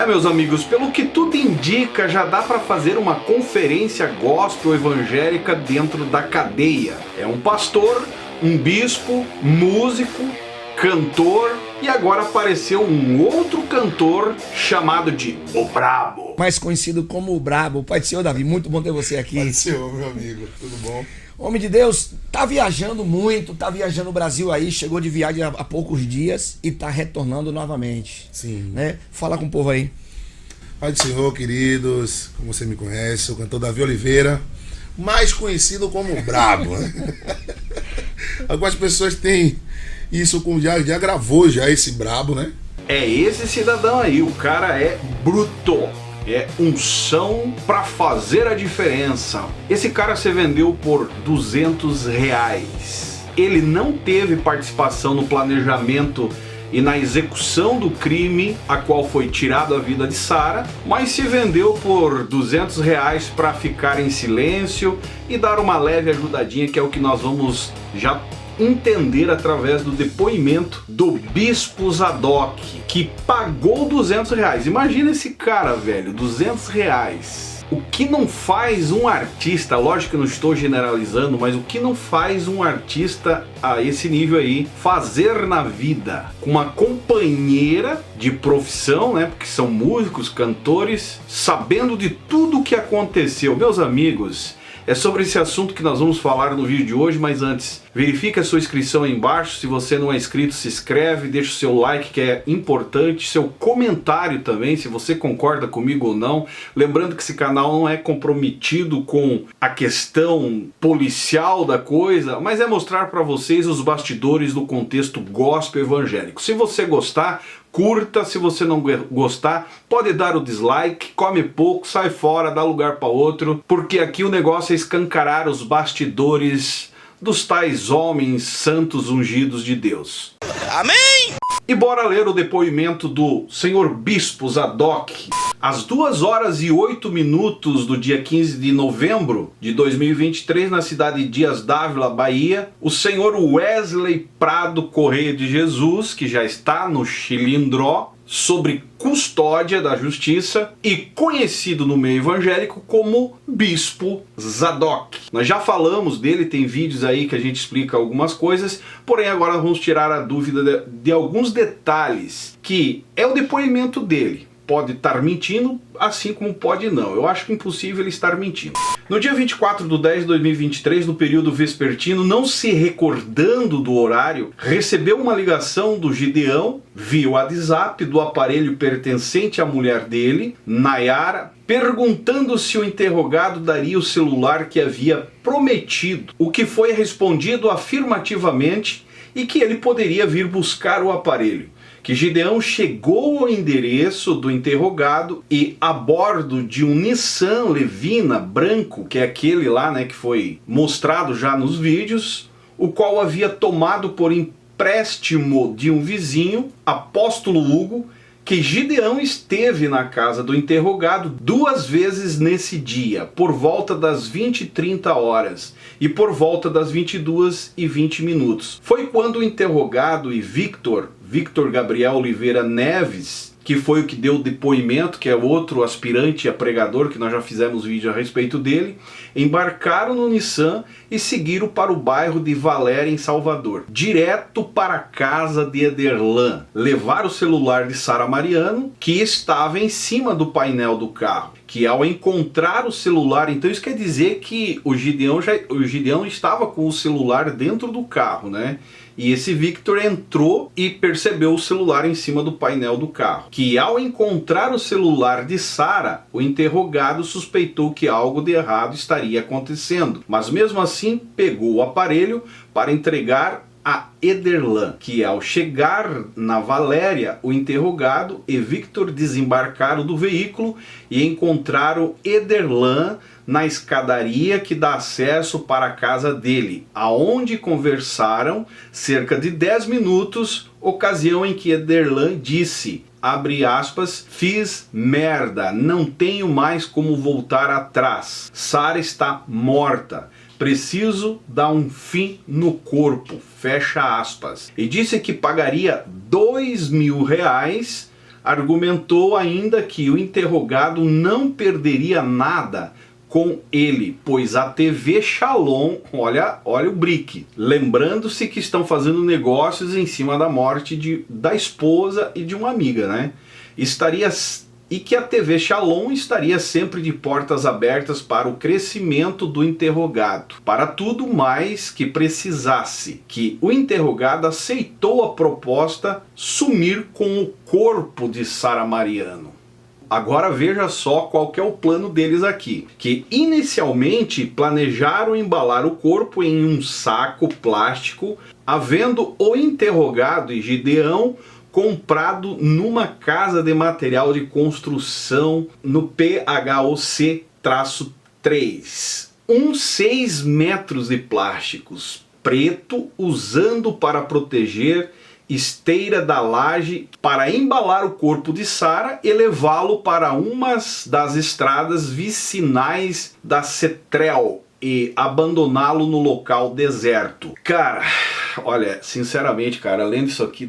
Meus amigos, pelo que tudo indica, já dá para fazer uma conferência gospel evangélica dentro da cadeia. É um pastor, um bispo, músico, cantor e agora apareceu um outro cantor chamado de O Brabo. Mais conhecido como O Brabo. Pai do Senhor, Davi, muito bom ter você aqui. Pai do Senhor, meu amigo, tudo bom? Homem de Deus, tá viajando muito, tá viajando o Brasil aí, chegou de viagem há poucos dias e tá retornando novamente. Sim. Né? Fala com o povo aí. Pai do Senhor, queridos, como você me conhece, o cantor Davi Oliveira, mais conhecido como O Brabo. Né? Algumas pessoas têm isso como já gravou já esse Brabo, né? É esse cidadão aí, o cara é bruto. É unção pra fazer a diferença. Esse cara se vendeu por R$200. Ele não teve participação no planejamento e na execução do crime a qual foi tirado a vida de Sara, mas se vendeu por R$200 para ficar em silêncio e dar uma leve ajudadinha, que é o que nós vamos já entender através do depoimento do Bispo Zadok, que pagou R$200. Imagina esse cara, velho, R$200. O que não faz um artista, lógico que eu não estou generalizando, mas o que não faz um artista a esse nível aí fazer na vida? Com uma companheira de profissão, né? Porque são músicos, cantores, sabendo de tudo o que aconteceu. Meus amigos, é sobre esse assunto que nós vamos falar no vídeo de hoje, mas antes, verifique a sua inscrição aí embaixo. Se você não é inscrito, se inscreve, deixa o seu like, que é importante, seu comentário também, se você concorda comigo ou não. Lembrando que esse canal não é comprometido com a questão policial da coisa, mas é mostrar para vocês os bastidores do contexto gospel evangélico. Se você gostar, curta. Se você não gostar, pode dar o dislike, come pouco, sai fora, dá lugar para outro, porque aqui o negócio é escancarar os bastidores dos tais homens santos ungidos de Deus. Amém! E bora ler o depoimento do senhor Bispo Zadok. Às 2h08 do dia 15 de novembro de 2023, na cidade de Dias d'Ávila, Bahia, o senhor Wesley Prado Correia de Jesus, que já está no Chilindró, sobre custódia da justiça e conhecido no meio evangélico como Bispo Zadok. Nós já falamos dele, tem vídeos aí que a gente explica algumas coisas, porém agora vamos tirar a dúvida de alguns detalhes, que é o depoimento dele. Pode estar mentindo, assim como pode não. Eu acho impossível ele estar mentindo. No dia 24/10/2023, no período vespertino, não se recordando do horário, recebeu uma ligação do Gideão via WhatsApp do aparelho pertencente à mulher dele, Nayara, perguntando se o interrogado daria o celular que havia prometido, o que foi respondido afirmativamente e que ele poderia vir buscar o aparelho. Que Gideão chegou ao endereço do interrogado e, a bordo de um Nissan Levina branco, que é aquele lá, né, que foi mostrado já nos vídeos, o qual havia tomado por empréstimo de um vizinho, Apóstolo Hugo, que Gideão esteve na casa do interrogado 2 vezes nesse dia, por volta das 20h30 e por volta das 22h20. Foi quando o interrogado e Victor Gabriel Oliveira Neves, que foi o que deu o depoimento, que é outro aspirante a pregador, que nós já fizemos vídeo a respeito dele, embarcaram no Nissan e seguiram para o bairro de Valéria, em Salvador, direto para a casa de Ederlan. Levaram o celular de Sara Mariano, que estava em cima do painel do carro, que ao encontrar o celular, então isso quer dizer que o Gideão estava com o celular dentro do carro, né? E esse Victor entrou e percebeu o celular em cima do painel do carro. Que ao encontrar o celular de Sara, o interrogado suspeitou que algo de errado estaria acontecendo. Mas mesmo assim, pegou o aparelho para entregar a Ederlan, que ao chegar na Valéria, o interrogado e Victor desembarcaram do veículo e encontraram Ederlan na escadaria que dá acesso para a casa dele, aonde conversaram cerca de 10 minutos, ocasião em que Ederlan disse, abre aspas, fiz merda, não tenho mais como voltar atrás, Sara está morta, preciso dar um fim no corpo, fecha aspas. E disse que pagaria R$2.000 argumentou ainda que o interrogado não perderia nada com ele, pois a TV Shalom, olha o brick, lembrando-se que estão fazendo negócios em cima da morte da esposa e de uma amiga, né? E que a TV Shalom estaria sempre de portas abertas para o crescimento do interrogado, para tudo mais que precisasse, que o interrogado aceitou a proposta sumir com o corpo de Sara Mariano. Agora veja só qual que é o plano deles aqui, que inicialmente planejaram embalar o corpo em um saco plástico, havendo o interrogado e Gideão comprado numa casa de material de construção no PHOC-3. Uns 6 metros de plásticos preto, usando para proteger esteira da laje para embalar o corpo de Sara e levá-lo para uma das estradas vicinais da Cetrel e abandoná-lo no local deserto. Cara, olha, sinceramente, cara, além disso aqui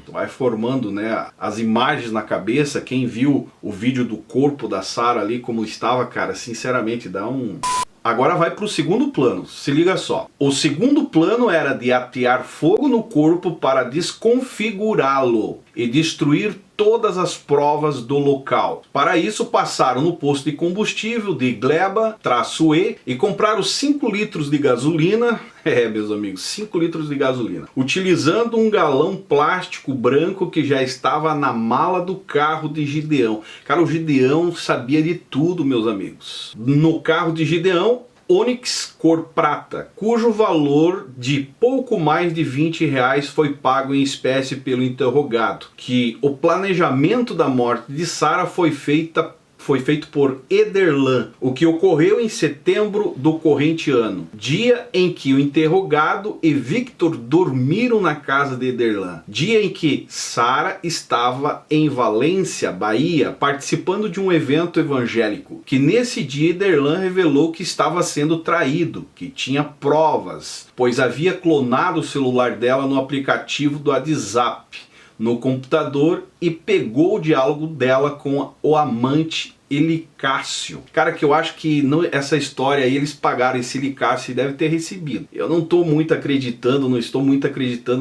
vai formando, né, as imagens na cabeça. Quem viu o vídeo do corpo da Sara ali como estava, cara, sinceramente dá um... Agora vai para o segundo plano, se liga só. O segundo plano era de atear fogo no corpo para desconfigurá-lo e destruir todas as provas do local. Para isso passaram no posto de combustível de Gleba-E e compraram 5 litros de gasolina, meus amigos, 5 litros de gasolina, utilizando um galão plástico branco que já estava na mala do carro de Gideão. Cara, o Gideão sabia de tudo, meus amigos. No carro de Gideão, Onix cor prata, cujo valor de pouco mais de R$20 foi pago em espécie pelo interrogado, que o planejamento da morte de Sara foi feito por Ederlan, o que ocorreu em setembro do corrente ano, dia em que o interrogado e Victor dormiram na casa de Ederlan, dia em que Sara estava em Valência, Bahia, participando de um evento evangélico, que nesse dia Ederlan revelou que estava sendo traído, que tinha provas, pois havia clonado o celular dela no aplicativo do WhatsApp no computador e pegou o diálogo dela com o amante Elicácio. Cara, que eu acho que essa história aí eles pagaram esse Elicácio e deve ter recebido. Eu não estou muito acreditando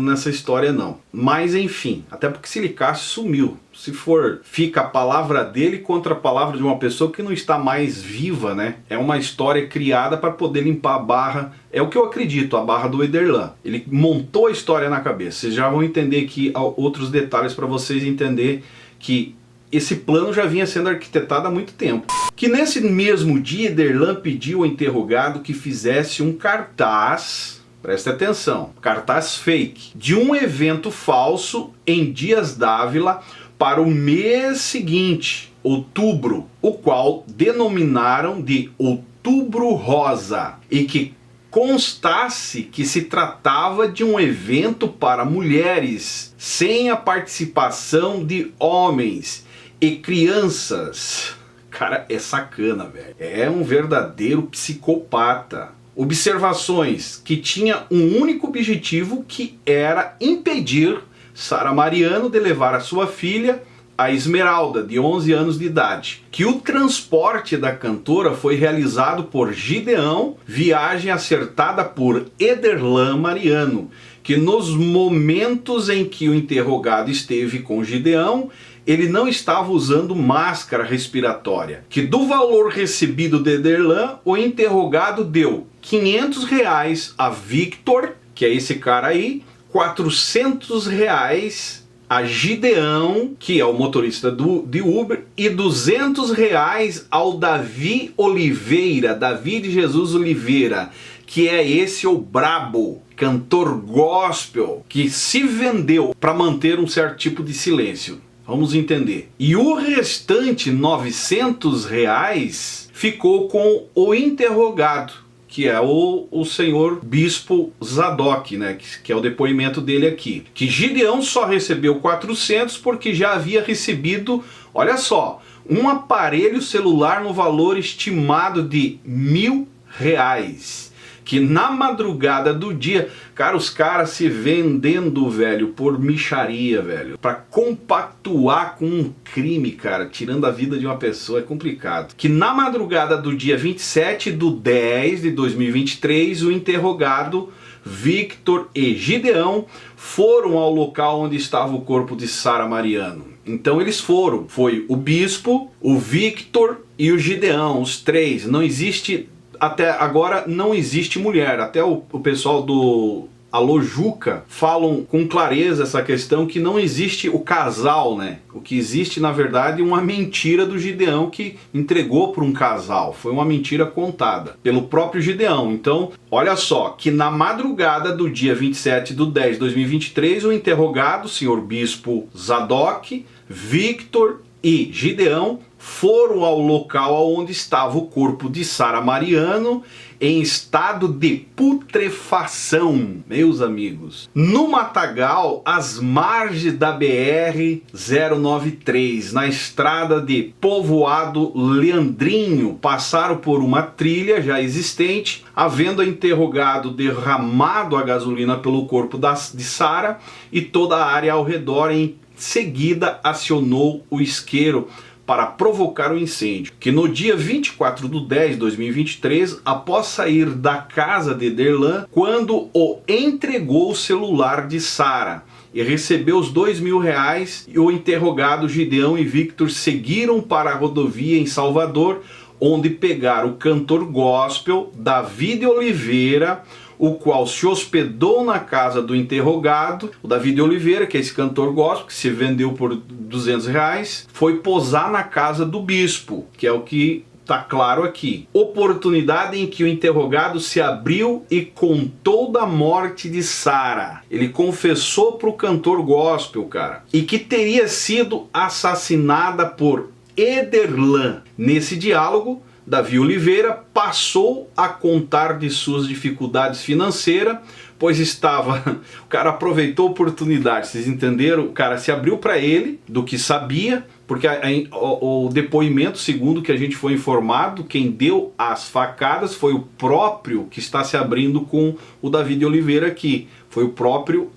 nessa história não. Mas enfim, até porque esse Elicácio sumiu. Se for, fica a palavra dele contra a palavra de uma pessoa que não está mais viva, né? É uma história criada para poder limpar a barra. É o que eu acredito, a barra do Ederlan. Ele montou a história na cabeça. Vocês já vão entender aqui outros detalhes para vocês entenderem que esse plano já vinha sendo arquitetado há muito tempo. Que nesse mesmo dia Ederlan pediu ao interrogado que fizesse um cartaz, presta atenção, cartaz fake, de um evento falso em Dias d'Ávila para o mês seguinte, outubro, o qual denominaram de Outubro Rosa, e que constasse que se tratava de um evento para mulheres, sem a participação de homens e crianças. Cara, é sacana, velho. É um verdadeiro psicopata. Observações: que tinha um único objetivo, que era impedir Sara Mariano de levar a sua filha, a Esmeralda, de 11 anos de idade. Que o transporte da cantora foi realizado por Gideão, viagem acertada por Ederlan Mariano, que nos momentos em que o interrogado esteve com Gideão, ele não estava usando máscara respiratória. Que do valor recebido de Ederlan, o interrogado deu R$500 a Victor, que é esse cara aí, R$400 a Gideão, que é o motorista de Uber, e R$200 ao Davi Oliveira, Davi de Jesus Oliveira, que é esse o brabo, cantor gospel, que se vendeu para manter um certo tipo de silêncio. Vamos entender. E o restante, R$900, ficou com o interrogado, que é o senhor Bispo Zadok, né? Que é o depoimento dele aqui. Que Gideão só recebeu 400 porque já havia recebido, olha só, um aparelho celular no valor estimado de R$1.000. que na madrugada do dia, cara, os caras se vendendo, velho, por mixaria, velho, pra compactuar com um crime, cara, tirando a vida de uma pessoa é complicado. Que na madrugada do dia 27/10/2023, o interrogado Victor e Gideão foram ao local onde estava o corpo de Sara Mariano. Então eles foram, foi o bispo, o Victor e o Gideão, os três. Não existe, até agora não existe mulher, até o pessoal do Alô Juca falam com clareza essa questão que não existe o casal, né? O que existe na verdade é uma mentira do Gideão que entregou para um casal. Foi uma mentira contada pelo próprio Gideão. Então, olha só, que na madrugada do dia 27/10/2023, o interrogado, senhor bispo Zadok, Victor e Gideão foram ao local onde estava o corpo de Sara Mariano em estado de putrefação, meus amigos, no matagal às margens da BR-093, na estrada de Povoado Leandrinho. Passaram por uma trilha já existente, havendo interrogado derramado a gasolina pelo corpo de Sara e toda a área ao redor. Em seguida acionou o isqueiro para provocar o incêndio, que no dia 24/10/2023, após sair da casa de Ederlan, quando o entregou o celular de Sara e recebeu os R$2.000, e o interrogado Gideão e Victor seguiram para a rodovia em Salvador, onde pegaram o cantor gospel David Oliveira, o qual se hospedou na casa do interrogado. O David Oliveira, que é esse cantor gospel, que se vendeu por R$200, foi posar na casa do bispo, que é o que está claro aqui. Oportunidade em que o interrogado se abriu e contou da morte de Sara. Ele confessou para o cantor gospel, cara, e que teria sido assassinada por Ederlan. Nesse diálogo, Davi Oliveira passou a contar de suas dificuldades financeiras, pois estava... O cara aproveitou a oportunidade, vocês entenderam? O cara se abriu para ele do que sabia, porque o depoimento, segundo que a gente foi informado, quem deu as facadas foi o próprio que está se abrindo com o David Oliveira aqui. Foi o próprio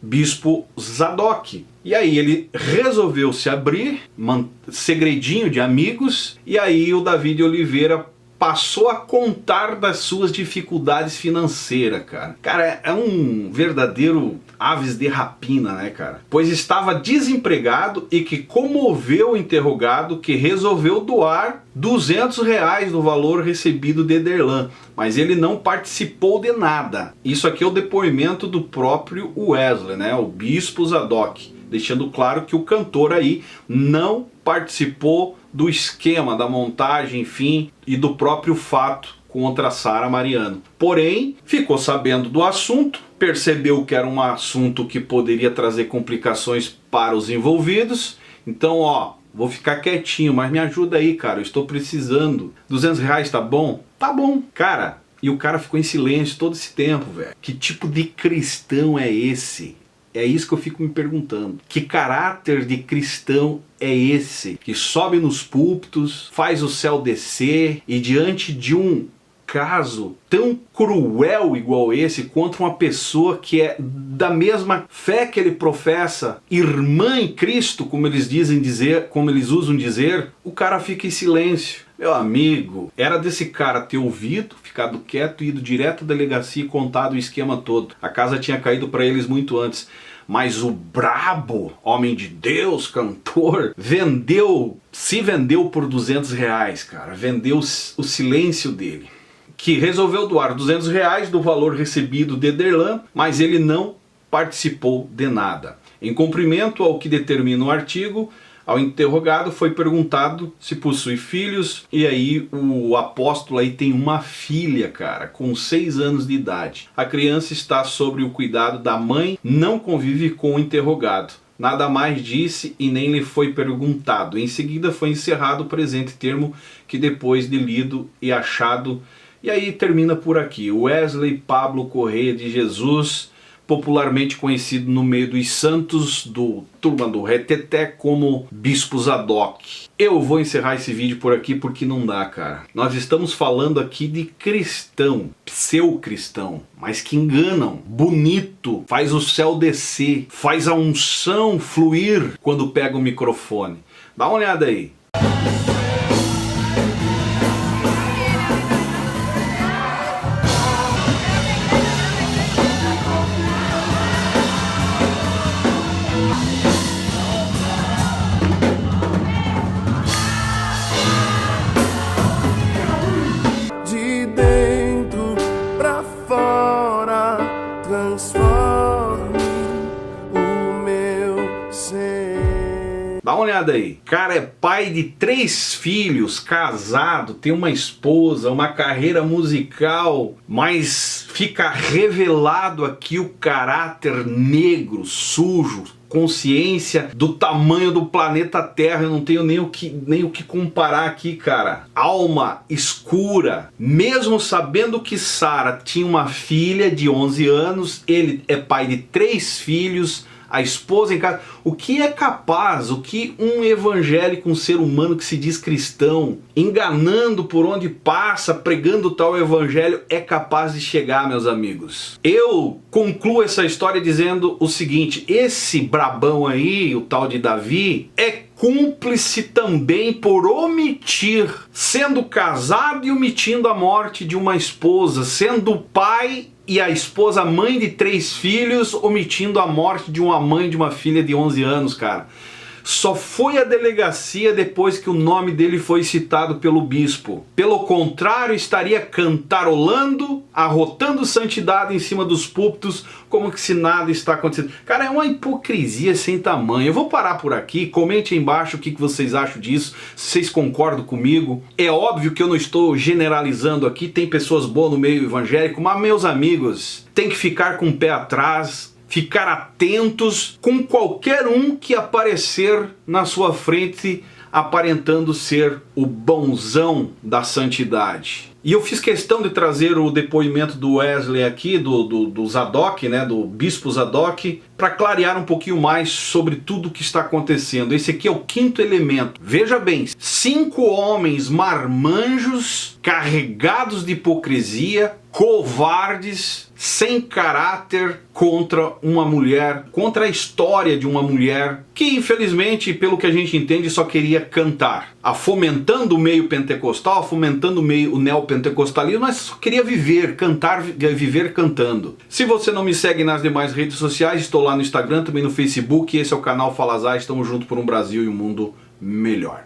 bispo Zadok. E aí ele resolveu se abrir, segredinho de amigos, e aí o David Oliveira passou a contar das suas dificuldades financeiras, cara. Cara, é um verdadeiro aves de rapina, né, cara? Pois estava desempregado e que comoveu o interrogado, que resolveu doar R$200 do valor recebido de Ederlan, mas ele não participou de nada. Isso aqui é o depoimento do próprio Wesley, né, o bispo Zadok, deixando claro que o cantor aí não participou do esquema, da montagem, enfim, e do próprio fato contra Sara Mariano. Porém, ficou sabendo do assunto, percebeu que era um assunto que poderia trazer complicações para os envolvidos. Então, ó, vou ficar quietinho, mas me ajuda aí, cara, eu estou precisando. R$200 tá bom? Tá bom, cara. E o cara ficou em silêncio todo esse tempo, velho. Que tipo de cristão é esse? É isso que eu fico me perguntando. Que caráter de cristão é esse? Que sobe nos púlpitos, faz o céu descer e diante de um caso tão cruel igual esse, contra uma pessoa que é da mesma fé que ele professa, irmã em Cristo, como eles usam dizer, o cara fica em silêncio. Meu amigo, era desse cara ter ouvido, ficado quieto e ido direto à delegacia e contado o esquema todo. A casa tinha caído para eles muito antes. Mas o brabo, homem de Deus, cantor, se vendeu por R$200, cara. Vendeu o silêncio dele. Que resolveu doar R$200 do valor recebido de Ederlan, mas ele não participou de nada. Em cumprimento ao que determina o artigo, ao interrogado foi perguntado se possui filhos, e aí o apóstolo aí tem uma filha, cara, com 6 anos de idade. A criança está sob o cuidado da mãe, não convive com o interrogado. Nada mais disse e nem lhe foi perguntado. Em seguida foi encerrado o presente termo, que depois de lido e achado, e aí termina por aqui. Wesley Pablo Correia de Jesus, popularmente conhecido no meio dos santos do turma do Reteté como Bispo Zadok. Eu vou encerrar esse vídeo por aqui porque não dá, cara. Nós estamos falando aqui de cristão, pseudo-cristão, mas que enganam. Bonito, faz o céu descer, faz a unção fluir quando pega o microfone. Dá uma olhada aí. Dá uma olhada aí. Cara é pai de 3 filhos, casado, tem uma esposa, uma carreira musical, mas fica revelado aqui o caráter negro, sujo, consciência do tamanho do planeta Terra. Eu não tenho nem o que comparar aqui, cara. Alma escura. Mesmo sabendo que Sara tinha uma filha de 11 anos, ele é pai de 3 filhos, a esposa em casa. O que é capaz, o que um evangélico, um ser humano que se diz cristão, enganando por onde passa, pregando tal evangelho, é capaz de chegar, meus amigos? Eu concluo essa história dizendo o seguinte: esse brabão aí, o tal de Davi, é cúmplice também por omitir, sendo casado e omitindo a morte de uma esposa, sendo pai e a esposa mãe de 3 filhos, omitindo a morte de uma mãe de uma filha de 11 anos, cara. Só foi à delegacia depois que o nome dele foi citado pelo bispo. Pelo contrário, estaria cantarolando, arrotando santidade em cima dos púlpitos, como que se nada está acontecendo. Cara, é uma hipocrisia sem tamanho. Eu vou parar por aqui. Comente aí embaixo o que vocês acham disso, se vocês concordam comigo. É óbvio que eu não estou generalizando aqui, tem pessoas boas no meio evangélico, mas, meus amigos, tem que ficar com o pé atrás, ficar atentos com qualquer um que aparecer na sua frente aparentando ser o bonzão da santidade. E eu fiz questão de trazer o depoimento do Wesley aqui, do Zadok, né, do Bispo Zadok, para clarear um pouquinho mais sobre tudo o que está acontecendo. Esse aqui é o 5º elemento. Veja bem, 5 homens marmanjos, carregados de hipocrisia, covardes, sem caráter, contra uma mulher, contra a história de uma mulher que, infelizmente, pelo que a gente entende, só queria cantar, fomentando o meio pentecostal, fomentando o neopentecostalismo, mas só queria viver, cantar, viver cantando. Se você não me segue nas demais redes sociais, estou lá no Instagram, também no Facebook, esse é o canal Fala Zay, estamos juntos por um Brasil e um mundo melhor.